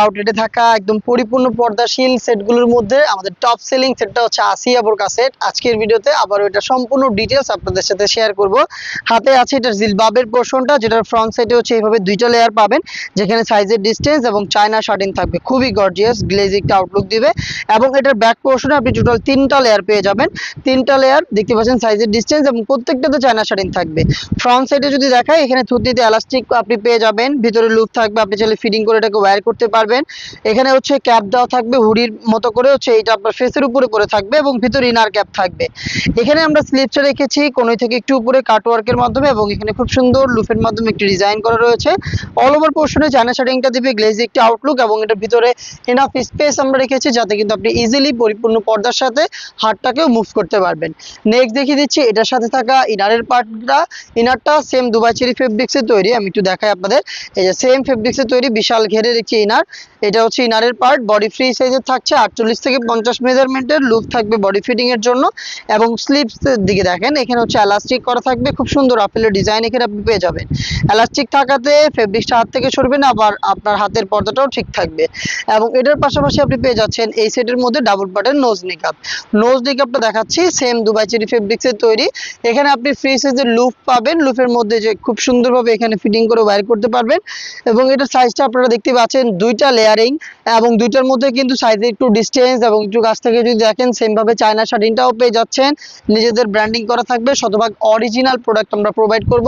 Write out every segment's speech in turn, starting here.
আউটলেটে থাকা একদম পরিপূর্ণ পর্দাশীল সেটগুলোর মধ্যে আমাদের টপ সেলিং সেটটা হচ্ছে আসিয়া বোরকা সেট। আজকের ভিডিওতে আবার এটা সম্পূর্ণ ডিটেলস আপনাদের সাথে শেয়ার করব। হাতে আছে এটার জিলবাবের পোর্শনটা, যেটার ফ্রন্ট সাইডে হচ্ছে এইভাবে দুইটা লেয়ার পাবেন, যেখানে সাইজের ডিস্টেন্স এবং চায়না শার্টিং থাকবে, খুবই গর্জিয়াস গ্লেজ একটা আউটলুক দিবে। এবং এটার ব্যাক পোর্শনে আপনি টোটাল তিনটা লেয়ার পেয়ে যাবেন, তিনটা লেয়ার দেখতে পাচ্ছেন, সাইজের ডিস্টেন্স এবং প্রত্যেকটাতে চায়না শার্টিং থাকবে। ফ্রন্ট সাইডে যদি দেখায়, এখানে থুতনিতে এলাস্টিক আপনি পেয়ে যাবেন, ভিতরে লুপ থাকবে, আপনি চাইলে ফিটিং করে এটাকে ওয়্যার করতে পারবেন। এখানে হচ্ছে ক্যাপ দেওয়া থাকবে হুডির মতো করে, হচ্ছে এটা আপনার ফেসের উপরে পরে থাকবে এবং ভিতরে ইনার ক্যাপ থাকবে। এখানে আমরা স্লিপসটা রেখেছি কোনই থেকে একটু উপরে কাটওয়ার্কের মাধ্যমে, এবং এখানে খুব সুন্দর লুফের মাধ্যমে একটি ডিজাইন করা রয়েছে। অল ওভার পোর্শনে চায়না শার্টিংটা দিবে গ্লেজি একটি আউটলুক, এবং এটার ভিতরে এনাফ স্পেস আমরা রেখেছি যাতে কিন্তু আপনি ইজিলি পরিপূর্ণ পর্দার সাথে হাতটাকেও মুভ করতে পারবেন। নেক্সট দেখিয়ে দিচ্ছি এটার সাথে থাকা ইনারের পার্টটা। ইনারটা সেম দুবাই চেরি ফেব্রিক্সের তৈরি, আমি একটু দেখাই আপনাদের। এই যে সেম ফেব্রিক্সের তৈরি বিশাল ঘেরের একটি ইনার। এটা হচ্ছে ইনারের পার্ট, বডি ফ্রি সাইজের থাকছে, 48 থেকে 50 মেজারমেন্টের লুপ থাকবে বডি ফিটিং এর জন্য। এবং স্লিপস দিকে দেখেন, এখানে হচ্ছে এলাস্টিক করা থাকবে, খুব সুন্দর আপেলের ডিজাইন এখানে আপনি পেয়ে যাবেন। এলাস্টিক থাকাতে ফেব্রিক্সটা হাত থেকে সরবে না, আবার আপনার হাতের পর্দাটাও ঠিক থাকবে। এবং এটার পাশাপাশি আপনি পেয়ে যাচ্ছেন এই সেটের মধ্যে ডাবল পার্টের নোজ নিকাপ। নোজ নিকাপটা দেখাচ্ছি, সেম দুবাই চেরি ফেব্রিক্সের তৈরি। এখানে আপনি ফ্রি সাইজের লুপ পাবেন, লুপের মধ্যে যে খুব সুন্দরভাবে এখানে ফিটিং করে ওয়্যার করতে পারবেন। এবং এটার সাইজটা আপনারা দেখতে পাচ্ছেন, দুইটা লেয়ারিং, এবং দুইটার মধ্যে কিন্তু সাইজে একটু ডিস্টেন্স, এবং একটু কাছ থেকে যদি দেখেন সেম ভাবে চায়না শার্টিংটাও পেয়ে যাচ্ছেন, নিজেদের ব্র্যান্ডিং করা থাকবে, শতভাগ অরিজিনাল প্রোডাক্ট আমরা প্রোভাইড করব,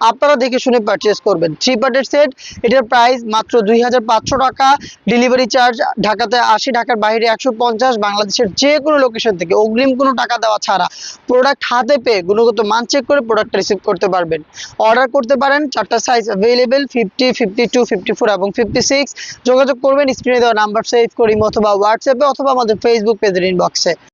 আপনারা দেখে শুনে পারচেজ করবেন। 3 পার্টের সেট, এটার প্রাইস মাত্র 2500 টাকা। ডেলিভারি চার্জ ঢাকাতে 80, ঢাকার বাইরে 150, বাংলাদেশের যে কোনো লোকেশন থেকে অগ্রিম কোনো টাকা দেওয়া ছাড়া প্রোডাক্ট হাতে পেয়ে গুণগত মান চেক করে প্রোডাক্ট রিসিভ করতে পারবেন। অর্ডার করতে পারেন, 4টা সাইজ অ্যাভেলেবেল, 50, 52, 54 এবং 56। যোগাযোগ করবেন স্ক্রিনে দেওয়া নাম্বার সেভ করি, অথবা হোয়াটসঅ্যাপে, অথবা আমাদের ফেসবুক পেজের ইনবক্সে।